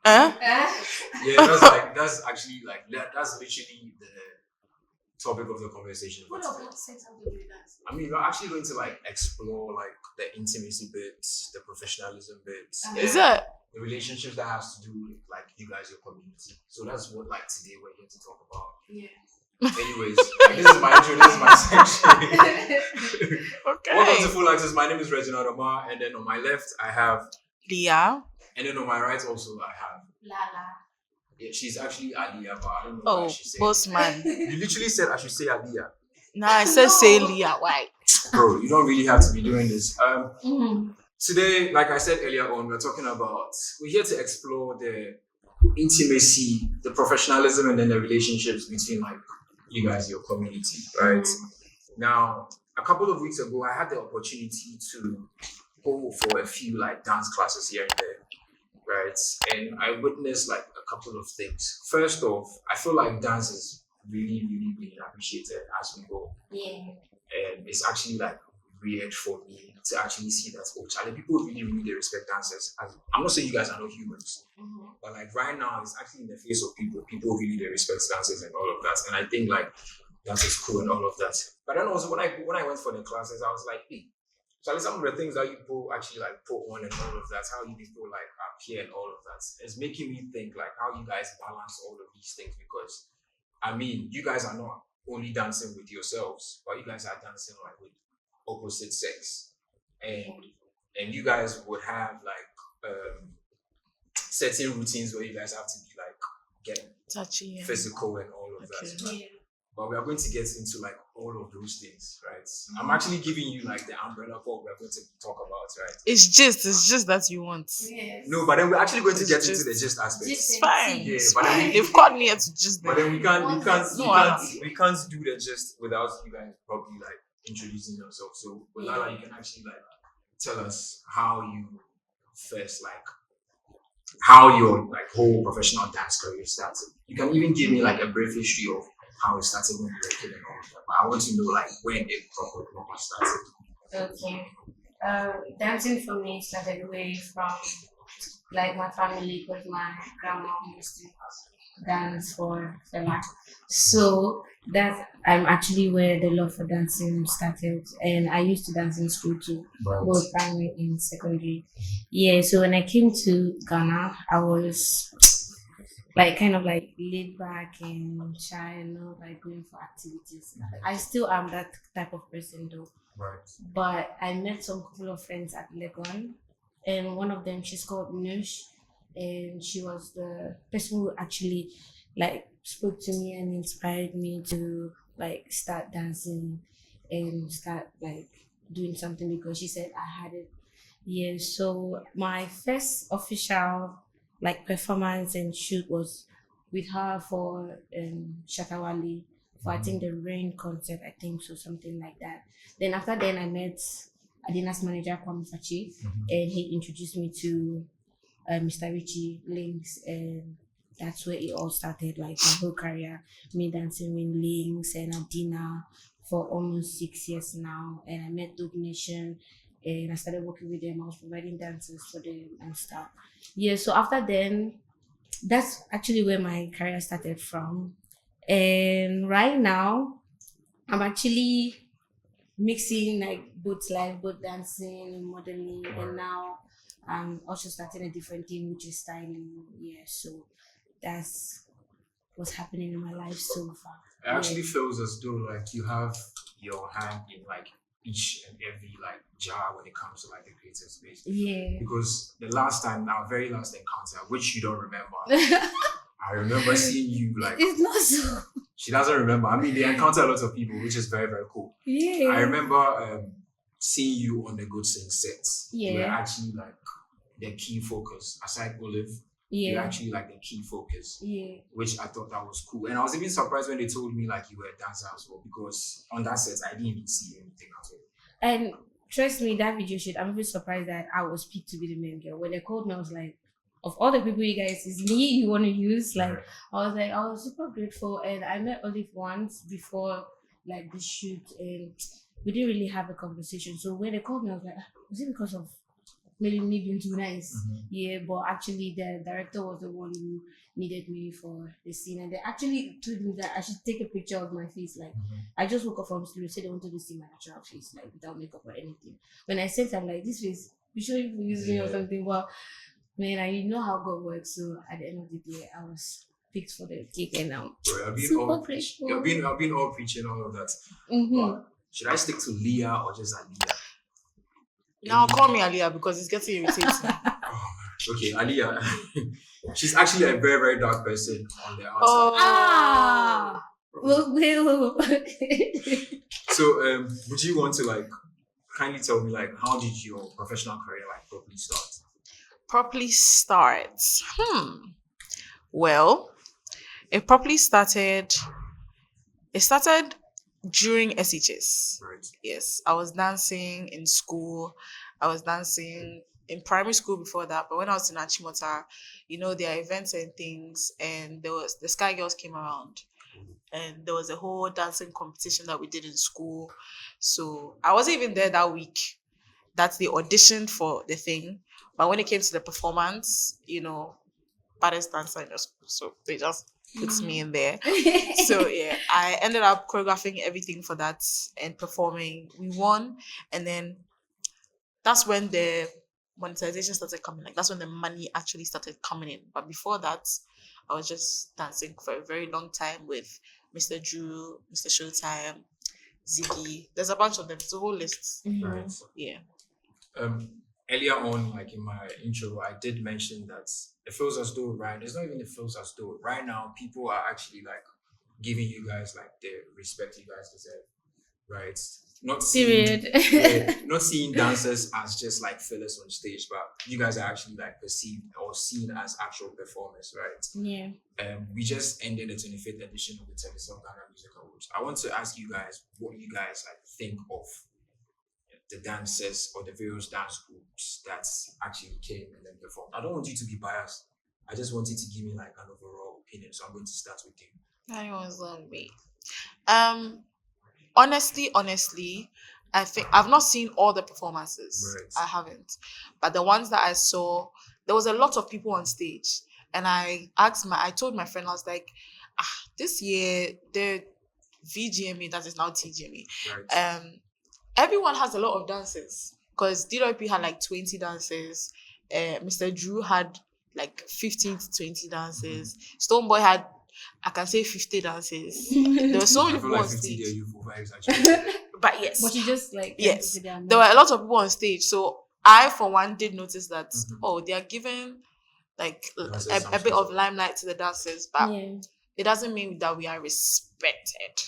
Yeah, that's actually like that's literally the topic of the conversation. What about sex and baby dance? I mean, we're actually going to like explore like the intimacy bits, the professionalism bits, Is that? the relationships that has to do with like you guys, your community. So that's what like today we're here to talk about. Yeah. Anyways, this is my intro, this is my section. Okay. Welcome to Full Access. My name is Reginald Amaah, and then on my left I have Leah. and then on my right also I have Lala. yeah, she's actually Aliyah, but I don't know why Oh, she said boss man. You literally said I should say Aliyah. Nah, I said say Leah. Why? Bro, you don't really have to be doing this. Mm-hmm. Today, like I said earlier on, we're here to explore the intimacy, the professionalism, and then the relationships between like you guys, your community, right? Now, a couple of weeks ago, I had the opportunity to go for a few like dance classes here and there, right? And I witnessed like a couple of things. First off, I feel like dance is really, really being appreciated as we go. Yeah. And it's actually like weird for me to actually see that Charlie, people really, really they respect dancers. I'm not saying you guys are not humans, but like right now it's actually in the face of people really they respect dancers and all of that. And I think like that is cool and all of that. But then also when I went for the classes, I was like, hey, Charlie, some of the things that you people actually like put on and all of that, how you people like appear and all of that, is making me think like how you guys balance all of these things, because I mean you guys are not only dancing with yourselves, but you guys are dancing like with opposite sex, and you guys would have like certain routines where you guys have to be like get Touchy. Yeah. physical and all of that. Yeah. But we are going to get into like all of those things, right? I'm actually giving you like the umbrella of what we're going to talk about, right? It's just that you want. Yes. No, but then we're actually going to It's get just- into the gist aspect. It's fine. Yeah, It's but fine. then They've called me here to just But then we can't do the gist without you guys probably like introducing yourself. So with Lala, you can actually like tell us how you first like how your like whole professional dance career started. You can even give me like a brief history of how it started when you were a kid and all of that. But I want to know like when it proper started. Okay. Dancing for me started way from like my family, because my grandma used to dance for Fela. So that I'm actually where the love for dancing started, and I used to dance in school too, both primary and secondary. Yeah. So when I came to Ghana, I was like kind of like laid back and shy and not like going for activities. I still am that type of person though. Right. But I met some couple of friends at Legon, and one of them, she's called Nush, and she was the person who actually like spoke to me and inspired me to like start dancing and start like doing something, because she said I had it. Yeah, so my first official like performance and shoot was with her for Shatawali for I think the Rain concert, I think so, something like that. Then after then I met Adina's manager Kwame Fachi, and he introduced me to Mr. Richie Links, and that's where it all started, like my whole career, me dancing with Links and Adina for almost 6 years now. And I met Dope Nation, and I started working with them. I was providing dances for them and stuff. Yeah, so after then, that's actually where my career started from. And right now, I'm actually mixing like both live, both dancing and modeling, and now I'm also starting a different thing, which is styling. Yeah, so that's what's happening in my life so far. It actually feels as though like you have your hand in like each and every like jar when it comes to like the creative space. Yeah. Because our very last encounter, which you don't remember, I remember seeing you like. It's not so. She doesn't remember. I mean, they encounter a lot of people, which is very, very cool. Yeah. I remember seeing you on the Good Sing sets. Yeah. You were actually like the key focus. Aside Olive, you're actually like the key focus. Yeah. Which I thought that was cool. And I was even surprised when they told me like you were a dancer as well, because on that set I didn't even see anything at all. And trust me, that video shoot, I'm even surprised that I was picked to be the main girl. When they called me, I was like, of all the people you guys, is me you want to use? Like, I was super grateful. And I met Olive once before like the shoot, and we didn't really have a conversation. So when they called me, I was like, was it because of maybe too nice. Yeah, but actually the director was the one who needed me for the scene, and they actually told me that I should take a picture of my face. Like I just woke up from sleep, said they wanted to see my natural face, like without makeup or anything. When I sent, I'm like, this face, be sure you use me or something. But man, I know how God works. So at the end of the day, I was picked for the gig, and now I've been all preaching all of that. But should I stick to Leah or just Aliyah? Now call me Aliyah because it's getting irritating. Okay, Aliyah. She's actually a very, very dark person on the outside. Ah. So, would you want to like kindly tell me like how did your professional career like properly start? Well, it properly started. It started during SHS. Right. Yes, I was dancing in school. I was dancing in primary school before that. But when I was in Achimota, there are events and things, and there was the Sky Girls came around, and there was a whole dancing competition that we did in school. So I wasn't even there that week. That they auditioned for the thing, but when it came to the performance, baddest dancer in the school, so they just put me in there. So yeah, I ended up choreographing everything for that and performing. We won, and then that's when the monetization started coming. Like that's when the money actually started coming in. But before that, I was just dancing for a very long time with Mr. Drew, Mr. Showtime, Ziggy. There's a bunch of them. It's a whole list. Right. Yeah. Earlier on, like in my intro, I did mention that it feels as though, right? It's not even it feels as though right now people are actually like giving you guys like the respect you guys deserve, right? Not seeing, not seeing dancers as just like fillers on stage, but you guys are actually like perceived or seen as actual performers, right? Yeah. We just ended the 25th edition of the Telesom Ghana Music Awards. I want to ask you guys what you guys like think of the dancers or the various dance groups that actually came and then performed. I don't want you to be biased. I just want you to give me like an overall opinion. So I'm going to start with you. Anyone's on me. Honestly, I think I've not seen all the performances. Right. I haven't. But the ones that I saw, there was a lot of people on stage. And I told my friend, I was like, this year, the VGMA, that is now TGMA, Right. Everyone has a lot of dances. Because DWP had like 20 dances. Mr. Drew had like 15 to 20 dances. Stoneboy had, I can say 50 dances. There were so many people on stage. But yes. But you just like yes. There were a lot of people on stage. So I for one did notice that they are giving like a bit of limelight to the dancers, but it doesn't mean that we are respected.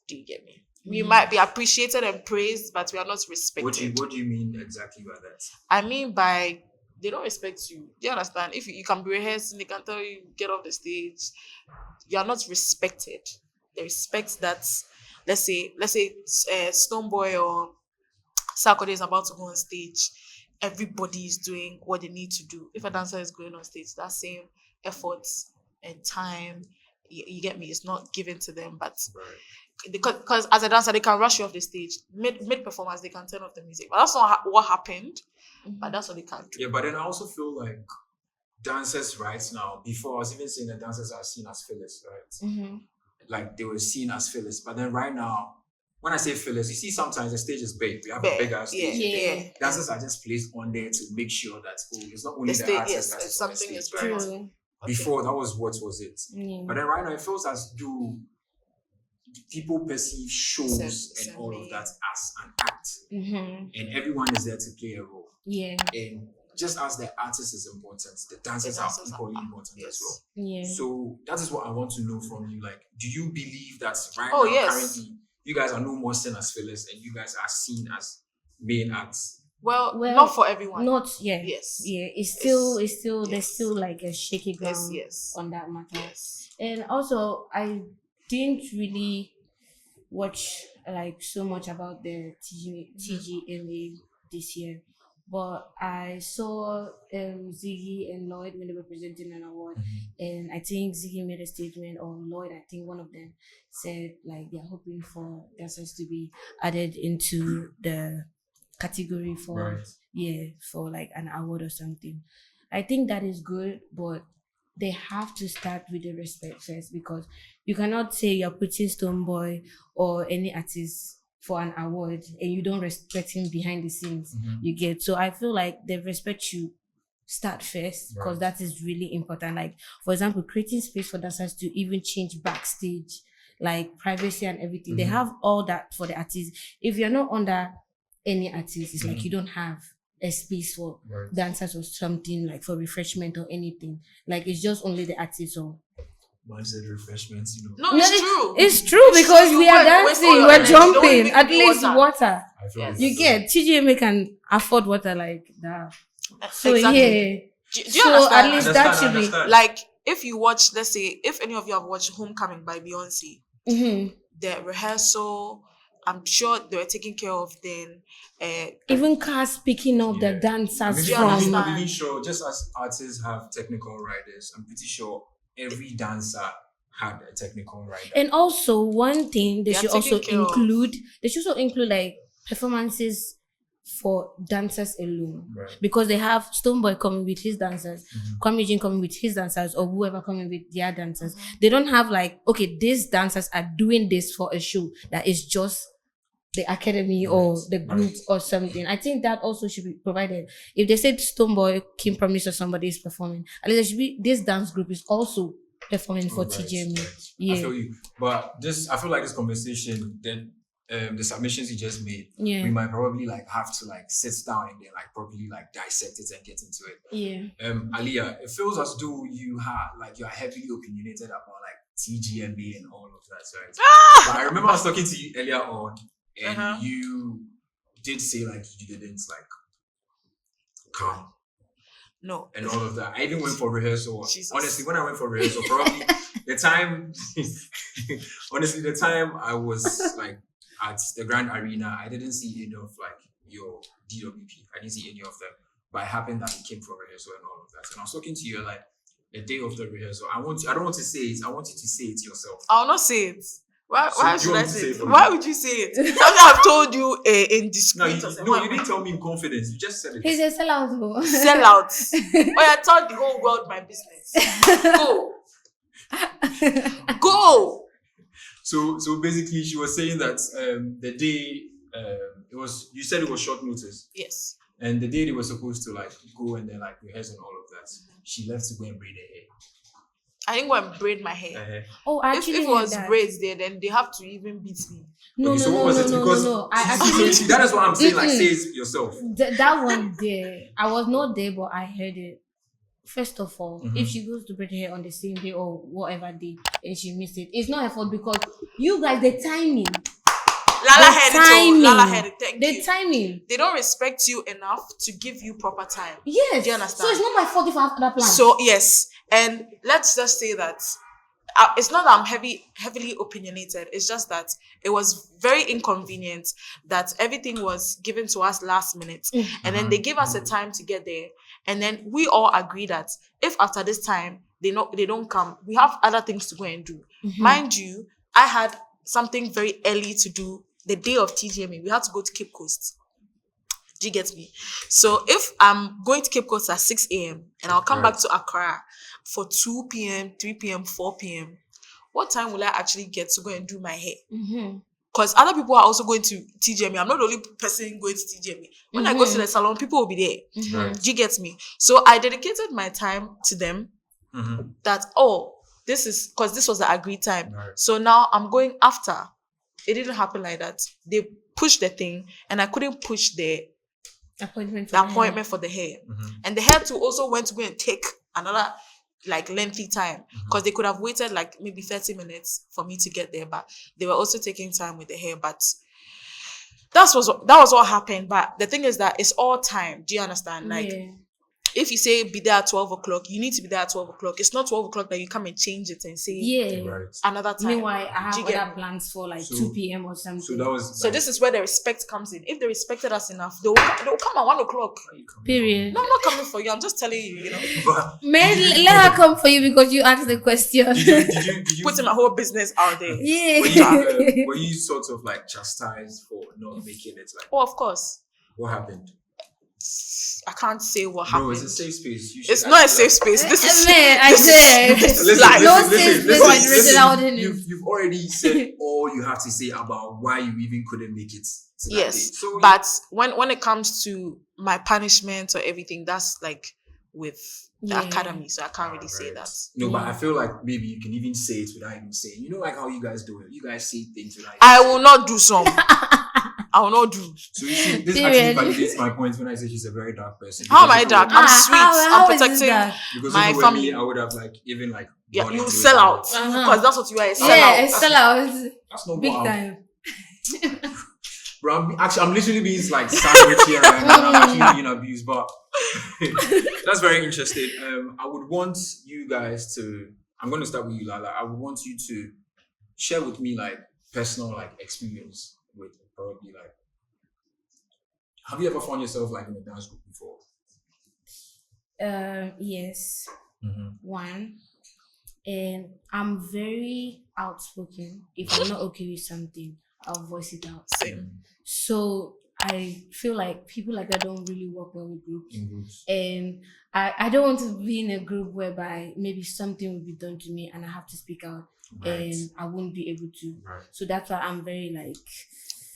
Do you get me? We might be appreciated and praised, but we are not respected. What do you mean exactly by that? I mean by they don't respect you. Do you understand? If you can be rehearsing, they can tell you get off the stage. You are not respected. The respect that, let's say, Stoneboy or Sarkodie is about to go on stage. Everybody is doing what they need to do. If a dancer is going on stage, that same effort and time, you get me, it's not given to them. But because as a dancer, they can rush you off the stage. Mid performance, they can turn off the music. But that's not what happened. But that's what they can do. Yeah, but then I also feel like dancers right now, before I was even saying that dancers are seen as fillers, right? Like they were seen as fillers. But then right now, when I say fillers, you see sometimes the stage is big. We have a bigger stage. Yeah. Dancers are just placed on there to make sure that it's not only the artist that is something on the is stage. right. Before that was what was it? But then right now it feels as though people perceive shows and all of that as an act, and everyone is there to play a role. Yeah. And just as the artist is important, the dancers are equally important as well. Yeah. So that is what I want to know from you. Like, do you believe that right now, currently, you guys are no more seen as fillers and you guys are seen as main acts? Well, not for everyone. Yes. Yeah. It's still there's still like a shaky ground on that matter. Yes. And also I didn't really watch like so much about the TGMA this year, but I saw Ziggy and Lloyd when they were presenting an award, and I think Ziggy made a statement, or Lloyd, I think one of them said like they're hoping for dancers to be added into the category for for like an award or something. I think that is good, but they have to start with the respect first, because you cannot say you're putting Stonebwoy or any artist for an award and you don't respect him behind the scenes. You get. So I feel like they respect you start first, because that is really important. Like, for example, creating space for dancers to even change backstage, like privacy and everything. They have all that for the artists. If you're not under any artist, it's like you don't have a space for dancers or something, like for refreshment or anything. Like, it's just only the artists or Man said refreshments, No, it's true. It's true, because we are dancing, we're jumping, at least water. I feel like You get TGMA can afford water like that. So Exactly. Do you so understand? at least that should be Like, if you watch, let's say, if any of you have watched Homecoming by Beyonce, the rehearsal, I'm sure they were taking care of then. even cars picking up the dancers you from. understand? I'm really sure, just as artists have technical riders, I'm pretty sure every dancer had a technical rider. And also, one thing they They are should also taken care of. include, like performances for dancers alone. Because they have Stonebwoy coming with his dancers, Kwame coming with his dancers, or whoever coming with their dancers. They don't have like, okay, these dancers are doing this for a show that is just the academy or the group or something. I think that also should be provided. If they said Stonebwoy, Kim Promise or somebody is performing, at least there should be this dance group is also performing for TGMA. Yeah. I feel you. But I feel like this conversation, then the submissions you just made, we might probably like have to like sit down and then like probably like dissect it and get into it. Yeah. Aliyah, it feels as though you're heavily opinionated about like TGMA and all of that, right? But I remember I was talking to you earlier on, and you did say like you didn't like come. No. And all of that. I even went for rehearsal. Jesus. Honestly, when I went for rehearsal, probably the time I was like at the Grand Arena, I didn't see any of like your DWP. I didn't see any of them. But it happened that you came for rehearsal and all of that. And I was talking to you like the day of the rehearsal. I don't want to say it. I want you to say it yourself. I'll not say it. Why should I say it? it? Why would you say it? Something I've told you in discreet. No, you didn't tell me in confidence. You just said it. He's a sellout. Though. Sell out. I told the whole world my business. Go. So basically, she was saying that the day you said it was short notice. Yes. And the day they were supposed to like go and then like rehearse and all of that, she left to go and braid her hair. I didn't go and braid my hair. Oh, actually, if it was braids there, then they have to even beat me. No. Because that is what I'm saying. Like, say it yourself. That one there, I was not there, but I heard it. First of all, if she goes to braid her hair on the same day or whatever day and she missed it, it's not her fault, because you guys, the timing. Lala had it. Thank you. The timing. They don't respect you enough to give you proper time. Yes. Do you understand? So it's not my fault if I have other plans. So yes, and let's just say that it's not that I'm heavily opinionated. It's just that it was very inconvenient that everything was given to us last minute, and then they gave us a time to get there, and then we all agree that if after this time they don't come, we have other things to go and do. Mind you, I had something very early to do the day of TGMA. We had to go to Cape Coast. Do you get me? So if I'm going to Cape Coast at 6 a.m. and I'll come back to Accra for 2 p.m., 3 p.m., 4 p.m., what time will I actually get to go and do my hair? Because other people are also going to TGMA. I'm not the only person going to TGMA. When I go to the salon, people will be there. Do you get me? So I dedicated my time to them. That, this is because this was the agreed time. So now I'm going after. It didn't happen like that. They pushed the thing and I couldn't push the appointment for the hair. And the hair too also went to go and take another like lengthy time, because they could have waited like maybe 30 minutes for me to get there, but they were also taking time with the hair. But that was what happened. But the thing is that it's all time. Do you understand? Like, if you say be there at 12 o'clock, you need to be there at 12 o'clock. It's not 12 o'clock that you come and change it and say another time. Meanwhile, I have other plans for like 2 p.m. or something. So this is where the respect comes in. If they respected us enough, they'll come at 1 o'clock. Period. No, I'm not coming for you. I'm just telling you, you know. Let her come for you because you asked the question. Did you putting my whole business out there? Were you sort of like chastised for not making it? Like, of course. What happened? I can't say what Bro, happened. it's a safe space. You should It's not a actually, safe space. This is Man, I said no safe space with Reginald in it. You've already said all you have to say about why you even couldn't make it to that yes. day. So But when it comes to my punishment or everything, that's like with the academy, so I can't really say that. No, but I feel like maybe you can even say it without even saying. You know, like how you guys do it. You guys say things without. I will not do some. I will not do. So you see, this actually validates my point when I say she's a very dark person. How am I dark? I'm sweet. I'm protecting because my family. I would have like even like you sell out because that's what you are. Sell out. Sell out. That's not big time. Bro, I'm literally being like sandwiched here right now. I'm actually being abused, but that's very interesting. I would want you guys to. I'm going to start with you, Lala. I would want you to share with me like personal like experience with probably like. Have you ever found yourself like in a dance group before? Yes. One, and I'm very outspoken. If I'm not okay with something, I'll voice it out. Same. So I feel like people like that don't really work well with groups. In groups. And I don't want to be in a group whereby maybe something will be done to me and I have to speak out and I won't be able to. Right. So that's why I'm very like.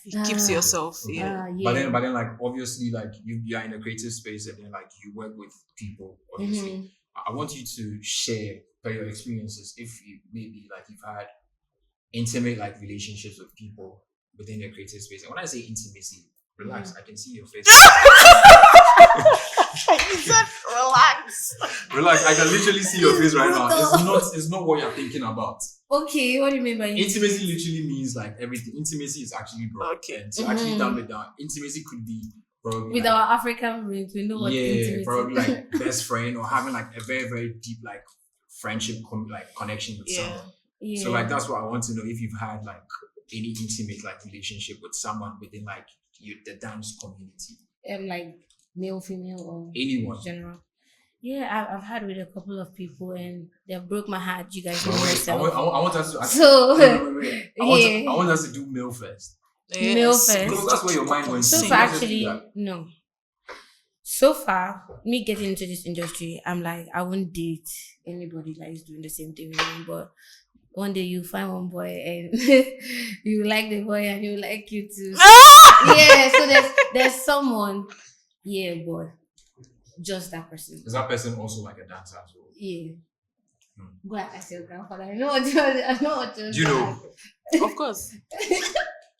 You keep to yourself. Yeah. But then like obviously like you are in a creative space and then like you work with people obviously. I want you to share your experiences if you maybe like you've had intimate like relationships with people within your creative space. And when I say intimacy, relax, I can see your face. You said relax. Relax, I can literally see your face right now. It's not what you're thinking about. Okay, what do you mean by intimacy? Literally means like everything. Intimacy is actually broad. Okay. And to actually dumb it down, intimacy could be probably with like, our African roots, we know what intimacy is. probably like best friend or having like a very, very deep like friendship connection with someone. Yeah. So like that's what I want to know, if you've had like any intimate like relationship with someone within like the dance community. Like male, female, or anyone. General. Yeah, I've had with a couple of people and they broke my heart. You guys know I want us to. Wait. I want us to do male first. Yes. Male first. Because that's where your mind went. So far, actually, no. So far, me getting into this industry, I'm like, I won't date anybody that is doing the same thing with me. But one day you find one boy and you like the boy and you like you too. Yeah, so there's someone. Yeah, boy. Just that person. Is that person also like a dancer as well? Yeah. Go ask your grandfather. I know what you're Do you know? Of course.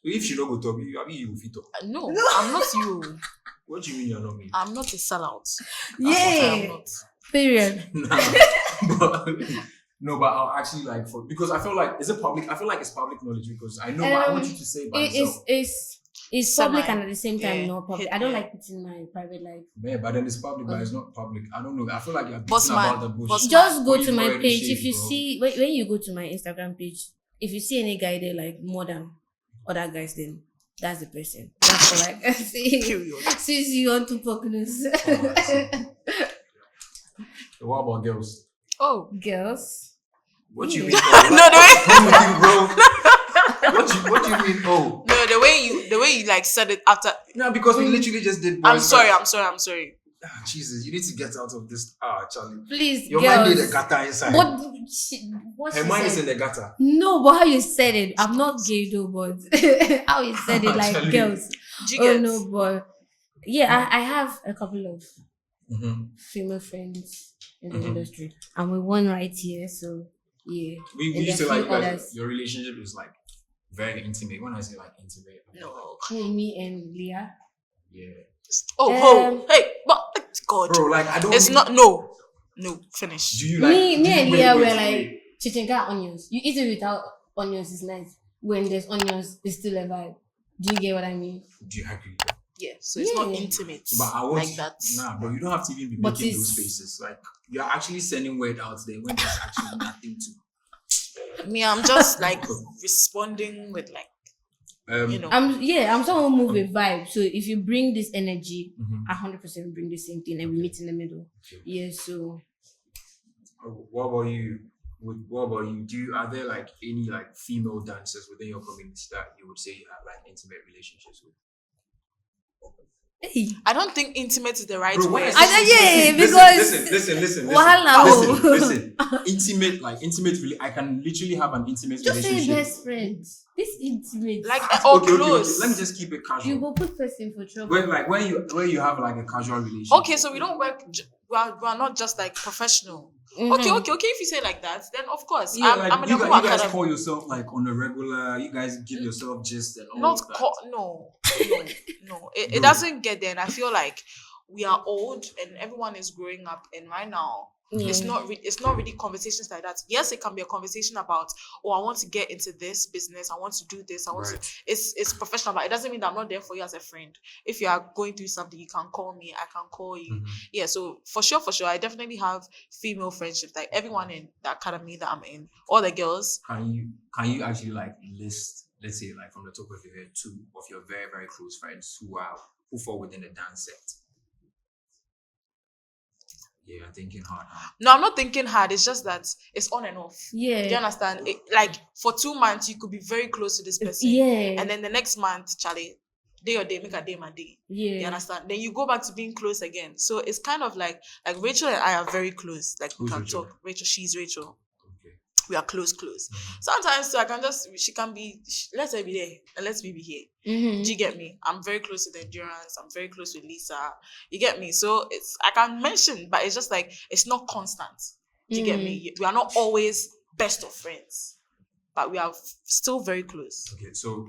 If she don't go talk, I mean you will fit up. No, I'm not you. What do you mean you're not me? I'm not a sellout. Yeah. Period. No, but I'll actually like because I feel like is it public? I feel like it's public knowledge because I know. But I want you to say by yourself. It's public and at the same time not public. I don't like it in my private life. Yeah, but then it's public, but it's not public. I don't know. I feel like you're beating about the bush. Just go to my page. If you see when you go to my Instagram page, if you see any guy there like more than other guys, then that's the person. That's all I can see. Since you want to poke news. What about girls? Oh, girls. What do you mean? No, bro. What do you mean? Oh, no, the way you like said it after. No, because we literally just did. I'm sorry. Jesus, you need to get out of this. Charlie. Please, your girls. mind is the gutter inside. What her mind is in the gutter. No, but how you said it, I'm not gay though, but how you said it, like Charlie. girls. Oh no, but yeah, I have a couple of female friends in the industry, and we one right here, so yeah. We used to like your relationship is like very intimate. When I say like intimate, no, me and Leah. Yeah. Hey, but God, bro, like I don't. It's not no. Finish. Do you like me and Leah were like chichinga onions. You eat it without onions is nice. When there's onions, it's still a vibe. Do you get what I mean? Do you agree? Yeah, so it's not intimate. But I want like that. Nah, bro, you don't have to even be making those faces. Like you're actually sending word out there when there's actually nothing to. Me, I'm just like responding with like. I'm someone who move with vibe. So if you bring this energy, 100% bring the same thing, and we meet in the middle. Okay. Yeah. So. What about you? Are there like any like female dancers within your community that you would say you have like intimate relationships with? Hey. I don't think intimate is the right Bro, word. listen. Wahala. Listen. Intimate. Really, I can literally have an intimate Just say relationship. best friends. This intimate. Like or Okay. close. Let me just keep it you casual. go put person for trouble. Where you have like a casual relationship. Okay, so we don't work. We are not just like professional. Mhm. Okay. If you say like that, then of course, Yeah, I'm in you a guys academy. call yourself like on a regular. You guys give yourself gist and all Not of that. no. It Bro. doesn't get there, and I feel like we are old, and everyone is growing up, and right now. It's not really conversations like that. Yes, it can be a conversation about, oh, I want to get into this business, I want to do this, I want to. It's professional, but it doesn't mean that I'm not there for you as a friend. If you are going through something, you can call me, I can call you. Mhm. Yeah, so for sure, I definitely have female friendships. Like everyone in the academy that I'm in, all the girls. Can you actually like list, let's say like from the top of your head, 2 of your very, very close friends who fall within the dance set? Yeah, thinking hard. No, I'm not thinking hard. It's just that it's on and off. Yeah. Do you understand? Like for 2 months, you could be very close to this person. Yeah. And then the next month, Charlie, day or day, make a day my day. Yeah. You understand? Then you go back to being close again. So it's kind of like Rachel and I are very close. Like we Who's can Rachel? talk. Rachel, she's Rachel. Okay. We are close. Mhm. Sometimes so I can just, she can be, let her be there and let me be here. Mhm. Do you get me? I'm very close with Endurance. I'm very close with Lisa. You get me? So I can mention, but it's just like it's not constant. Do you get me? We are not always best of friends, but we are still very close. Okay, so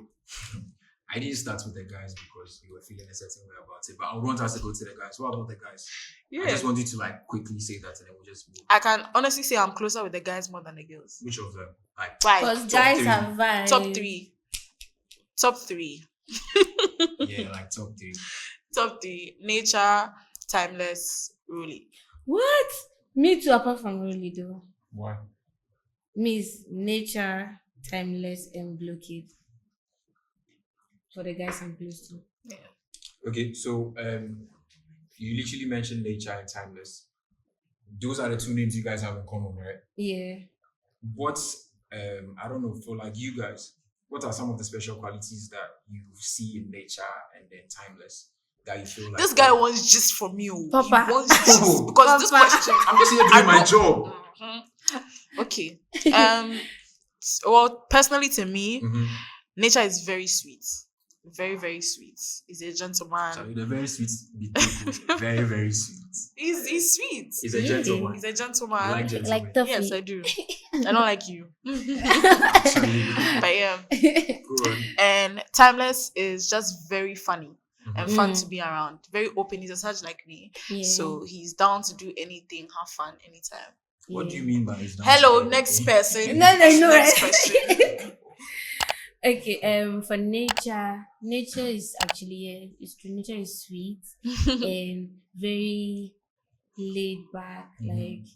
I didn't start with the guys because you were feeling a certain way about it, but I want us to go to the guys. What about the guys? I just want you to like quickly say that and then we'll just move. I can honestly say I'm closer with the guys more than the girls. Which of them? Like Right. Because guys 3. have vibes. Top three. Yeah, like top 3. Top 3. Nature, Timeless, Rolly. What? Me too, apart from really though. Why? Me is Nature, Timeless, and Blockade. For the guys I'm close to. Yeah. Okay, so you literally mentioned Nature and Timeless. Those are the 2 names you guys have in common, right? Yeah. What's I don't know, for like you guys, what are some of the special qualities that you see in Nature and then Timeless that you feel like This guy wants just from you. Papa. He wants just because this Papa. question. I'm just here doing my job. Okay. Well, personally to me, Mhm. Nature is very sweet. Very, very sweet. He's a gentleman. Sorry, they're very sweet people. Very, very sweet. He's sweet. He's a gentleman. He's a gentleman. I like gentlemen. Like Tuffy. Yes, I do. I don't like you. Actually, But yeah. go on. And Timeless is just very funny and fun Mhm. to be around. Very open. He's a such like me. Yeah. So he's down to do anything, have fun anytime. What do you mean by his dance? Hello, next person. No, Next right? question. Okay, for nature is actually it's true. Nature is sweet and very laid back. Mhm. Like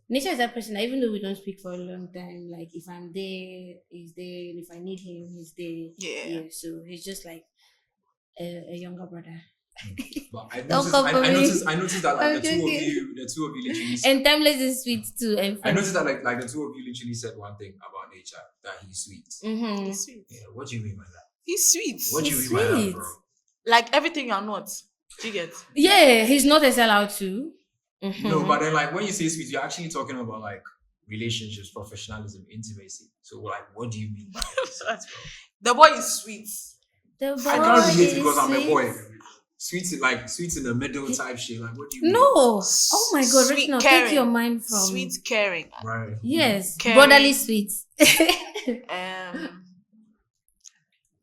nature is that person that even though we don't speak for a long time, like if I'm there, he's there. If I need him, he's there. Yeah. So he's just like a younger brother. But I Don't noticed, come for I me. noticed that like I'm the two of joking. you literally. And Timeless is sweet too. And I noticed that like the 2 of you literally said one thing about Nature, that he's sweet. Mm-hmm. He's sweet. Yeah, what do you mean by that? He's sweet. What do you He's mean by that, sweet. bro? Like everything you're not. Do you get? Yeah, he's not a sellout too. Mhm. No, but then like when you say sweet, you're actually talking about like relationships, professionalism, intimacy. So like, what do you mean by this? The boy is sweet. The I can't relate boy because is I'm a sweet. boy. Sweet in the middle type shit. Like, what do you mean? No. Oh my God, Sweet Reginald, caring. take your mind from Sweet caring. Right. Yes, Caring. brotherly sweet.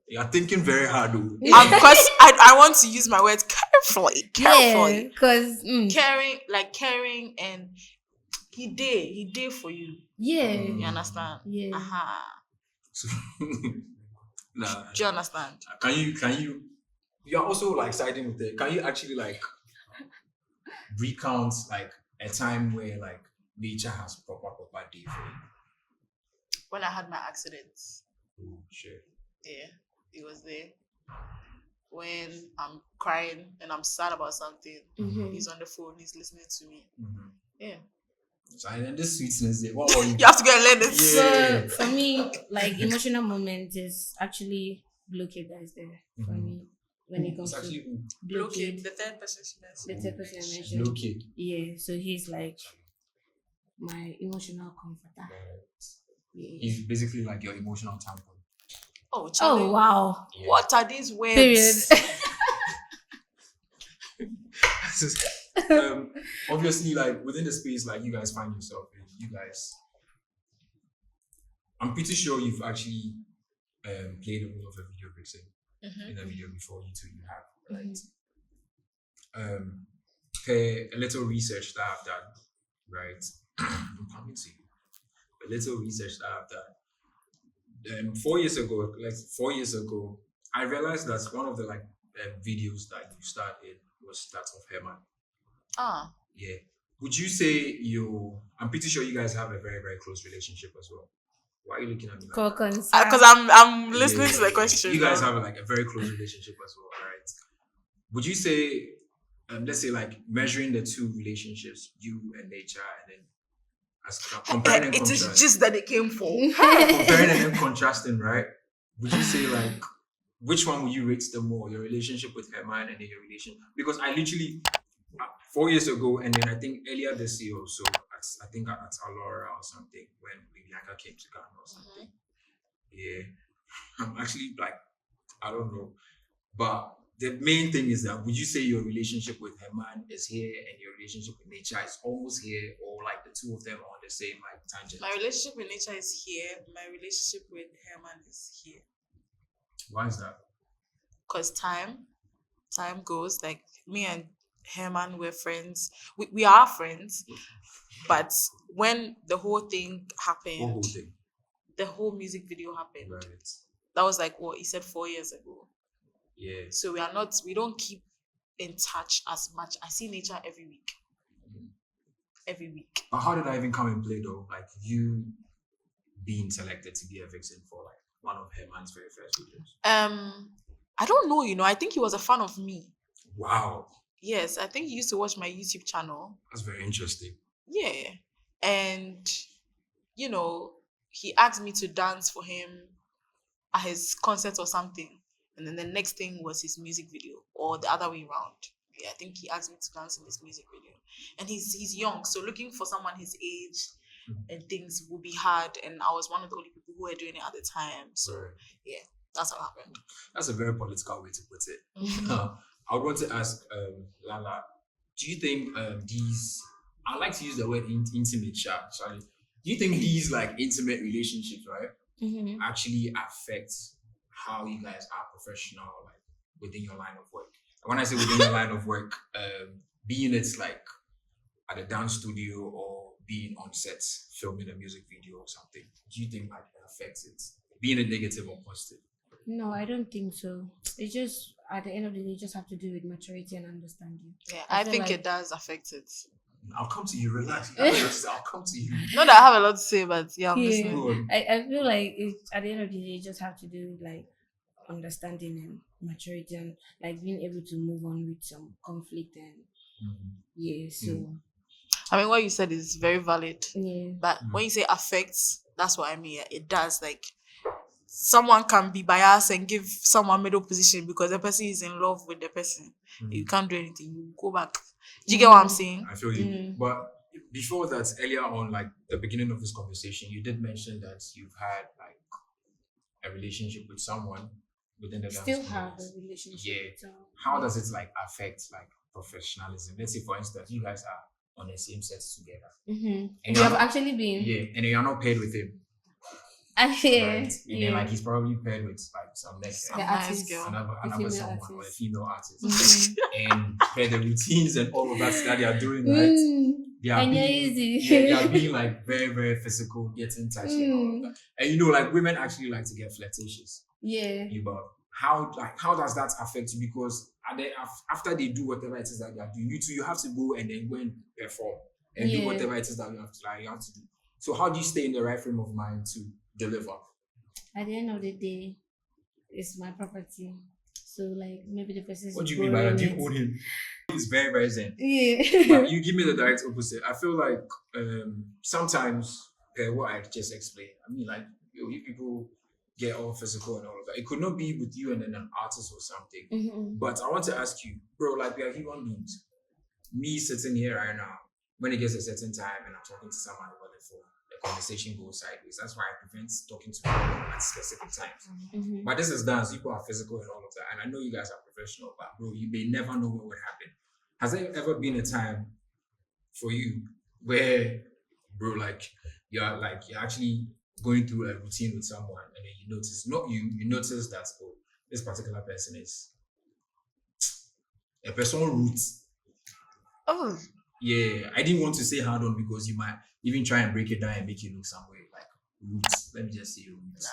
You're thinking very hard, though. Because I want to use my words carefully. Yeah, because Caring and he did for you. yeah, You understand? yeah. So, nah. Do you understand? Can you? You're also like siding with it. Can you actually like recount like a time where like Nature has proper day for you? When I had my accident, Oh shit. yeah, he was there. When I'm crying and I'm sad about something, Mhm. he's on the phone, he's listening to me. Mm-hmm. Yeah. So and then this sweetness there. What were you? You have to go and learn it. Yeah. So for me, like emotional moment is actually blockade that is there for Mhm. me. when it comes It's to actually Low kid, blockade. the third person she The mentioned. third person I mentioned. low kid. Yeah, so he's like my emotional comforter. Yeah. He's basically like your emotional tampon. Oh, Charlie. Oh wow. Yeah. What are these words? Period. Obviously, like within the space, like you guys find yourself in, I'm pretty sure you've actually played the role of a video vixen in a video before. You two, you have, right? A little research that I've done, right? I'm coming to you. A little research that I've done. 4 years ago, I realized that one of the videos that you started was that of Herman. Ah. Yeah. Would you say I'm pretty sure you guys have a very, very close relationship as well. Why are you looking at me like that? Because I'm listening to the question. You guys have like a very close relationship as well, right? Would you say, let's say like measuring the two relationships, you and nature, and then as comparing and It is contrasting, just that it came for. comparing and then contrasting, right? Would you say like which one would you rate the more, your relationship with Herman and then your relation? Because I literally 4 years ago, and then I think earlier this year or so, I think at Aliyah or something, when Leah came to Ghana or something. Yeah, I'm actually like, I don't know, but the main thing is that would you say your relationship with Herman is here and your relationship with nature is almost here, or like the two of them are on the same like tangent? My relationship with nature is here. My relationship with Herman is here. Why is that? Because time goes. Like me and Herman were friends. We are friends, but when the whole thing happened, the whole music video happened. Right. That was like what he said 4 years ago. Yeah. So we don't keep in touch as much. I see nature every week. Every week. But how did I even come and play though? Like you being selected to be a vixen for like one of Herman's very first videos. I don't know, I think he was a fan of me. Wow. Yes, I think he used to watch my YouTube channel. That's very interesting. Yeah. And, he asked me to dance for him at his concert or something. And then the next thing was his music video, or the other way around. Yeah, I think he asked me to dance in his music video. And he's young, so looking for someone his age and things will be hard. And I was one of the only people who were doing it at the time. So, yeah, that's how it happened. That's a very political way to put it. I would want to ask Lala, do you think I like to use the word intimate, Charlie. Do you think these like intimate relationships, right, actually affect how you guys are professional, like within your line of work? And when I say within your line of work, being it's like at a dance studio or being on set filming a music video or something, do you think like it affects it, being a negative or positive? No, I don't think so. It's just at the end of the day, you just have to do with maturity and understanding. Yeah, I think it does affect it. I'll come to you, relax. I'll come to you. Not that I have a lot to say, but yeah, I'm listening. I feel like at the end of the day, you just have to do with like understanding and maturity and like being able to move on with some conflict and so. I mean, what you said is very valid. Yeah. But when you say affects, that's what I mean. It does. Like someone can be biased and give someone middle position because the person is in love with the person. You can't do anything. You go back. Do you get what I'm saying? I feel you. But before that, earlier on, like the beginning of this conversation, you did mention that you've had like a relationship with someone within the dance still have community. a relationship. Yeah. So, how does it like affect like professionalism? Let's say, for instance, you guys are on the same set together. And you have actually been. Yeah, and you're not paired with him. Right? And then like he's probably paired with like some next nice girl, another someone or a female artist, and pair the routines and all of that they are doing, right? They are being like very, very physical, getting touchy and all of that. And like women actually like to get flirtatious. Yeah. But how does that affect you? Because after they do whatever it is that they are doing, you have to go and then go and perform and do whatever it is that you have to do. So how do you stay in the right frame of mind to deliver? At the end of the day, it's my property. So like maybe the person is. What do you mean by that? Do you own him? It's very, very zen. Yeah. But you give me the direct opposite. I feel like sometimes what I just explained. I mean, like you people get all physical and all of that. It could not be with you and then an artist or something. But I want to ask you, bro, like we are human beings. Me sitting here right now, when it gets a certain time and I'm talking to someone over the phone, the conversation goes sideways. That's why I prevent talking to people at specific times. But this is dance. People are physical and all of that. And I know you guys are professional, but bro, you may never know what would happen. Has there ever been a time for you where, bro, like you're actually going through a routine with someone and then you notice, you notice that, oh, this particular person is a person root. Oh. Yeah, I didn't want to say hard on because you might even try and break it down and make it look some way like roots. Let me just say roots.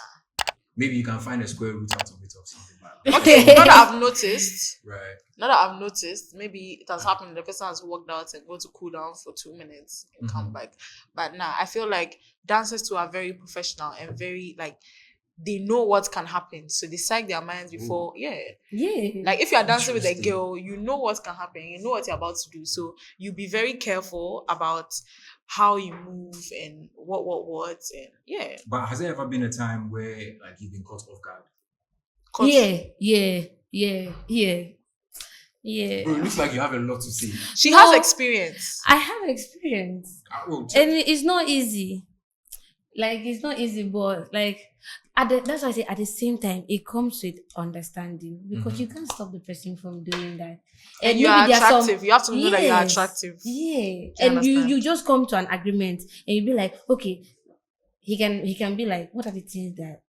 Maybe you can find a square root out of it or something. Okay, now that I've noticed, right? Now that I've noticed, maybe it has happened. The person has walked out and go to cool down for 2 minutes and come back. But now I feel like dancers too are very professional and very like they know what can happen, so they psych their minds before. Yeah. Like if you are dancing with a girl, you know what can happen. You know what you're about to do, so you be very careful about how you move and what and yeah. But has there ever been a time where like you've been caught off guard? Yeah. Bro, it looks like you have a lot to say. She has experience. I have experience. And it's not easy. Like, it's not easy, but like, that's why I say at the same time, it comes with understanding because you can't stop the person from doing that. And you are attractive. You have to know that you are attractive. Yeah. And you just come to an agreement and you be like, okay, he can be like, what are the things that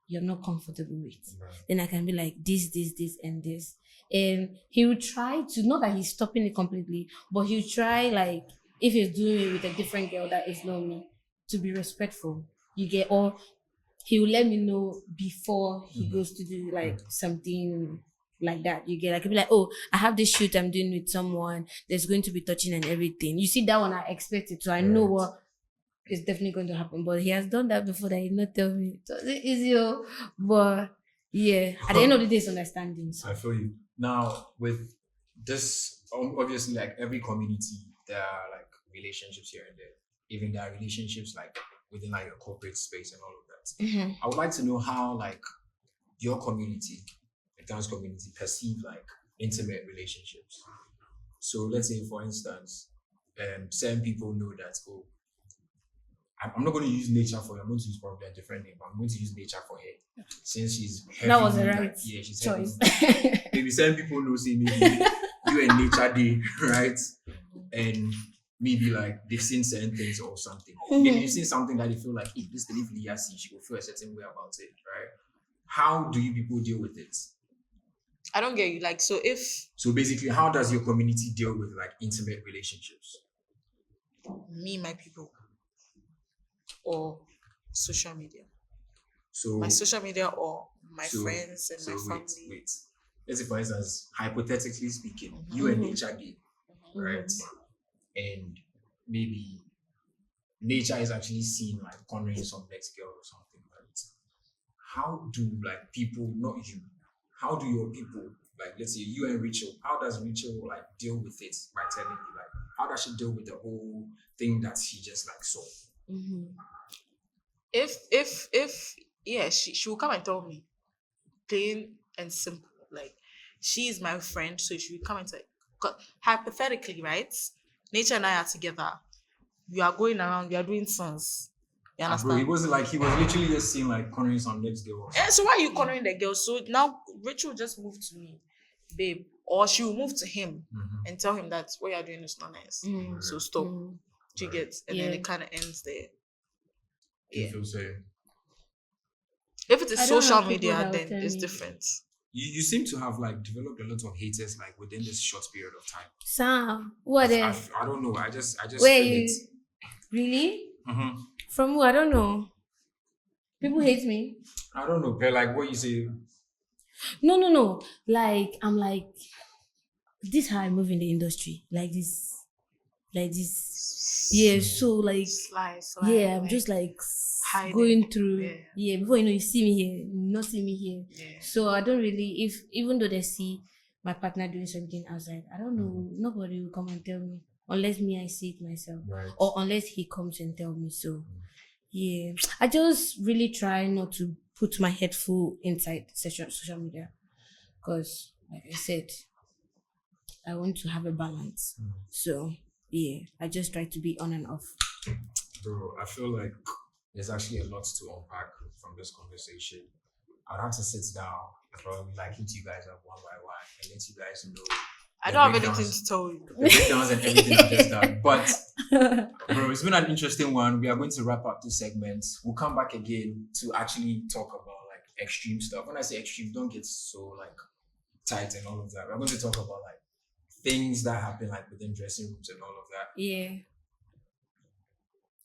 you're not comfortable with? Right. Then I can be like, this, and this. And he will try to, not that he's stopping it completely, but he'll try, like, if he's doing it with a different girl that is not me, to be respectful. You get, or he will let me know before he goes to do like something like that. You get, like, he'll be like, oh, I have this shoot I'm doing with someone, there's going to be touching and everything. You see, that one I expect it, so I know what is definitely going to happen. But he has done that before that he did not tell me. So it's easy, but yeah, at the end of the day, it's understanding. So. I feel you. Now, with this, obviously, like every community, there are like relationships here and there. Even there are relationships like within like a corporate space and all of that. I would like to know how like your community, the dance community, perceive like intimate relationships. So let's say, for instance, certain people know that, oh, I'm not going to use nature for her. I'm going to use probably a different name. I'm going to use nature for her since she's heavy. That was the right she's choice. Maybe certain people know, say maybe you and nature day, right? And maybe like they've seen certain things or something. Maybe you've seen something that they feel like, hey, this thing if Leah sees, she will feel a certain way about it, right? How do you people deal with it? I don't get you. Like, so basically, how does your community deal with like intimate relationships? Me, my people, or social media? So my social media or my friends and my family. Wait. Let's say, for instance, hypothetically speaking, you and nature day, right? And maybe nature is actually seen like cornering some next girl or something, right? How do like people, not you, how do your people, like let's say you and Rachel, how does Rachel like deal with it by telling you, like, how does she deal with the whole thing that she just like saw? She will come and tell me, plain and simple. Like, she is my friend, so she will come and say, hypothetically, right? Nature and I are together. We are going around. We are doing sons. You understand? Bro, it wasn't like he was literally just seeing like cornering some next girl. Yeah, so why are you cornering the girl? So now Rachel just moved to me, babe, or she will move to him and tell him that what you are doing is not nice. So stop. Do you get? And then it kind of ends there. You feel so? If it is social media, then it's different. You seem to have like developed a lot of haters like within this short period of time. Sam, what is? I don't know. I just where you really? From who? I don't know. People hate me. I don't know, but like what you say. No. Like, I'm like, this how I move in the industry. Like this. Yeah, so like, yeah, I'm just like hiding. Going through. Yeah, before you know, you see me here, you not see me here. Yeah. So I don't really, even though they see my partner doing something outside, I don't know, nobody will come and tell me. Unless me, I see it myself. Right. Or unless he comes and tell me so. Yeah. I just really try not to put my head full inside social media, because like I said, I want to have a balance. So yeah, I just try to be on and off. Bro, I feel like there's actually a lot to unpack from this conversation. I'd have to sit down and probably like hit you guys up one by one and let you guys know. I don't have anything to tell you. The breakdowns and everything I've just done. But bro, it's been an interesting one. We are going to wrap up this segment. We'll come back again to actually talk about like extreme stuff. When I say extreme, don't get so like tight and all of that. We're going to talk about like things that happen like within dressing rooms and all of that. Yeah.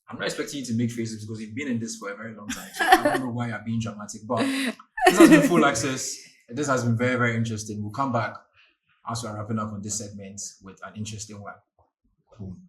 I'm not expecting you to make faces because you've been in this for a very long time. So I don't know why you're being dramatic. But this has been Full Access. This has been very, very interesting. We'll come back as we're wrapping up on this segment with an interesting one. Boom.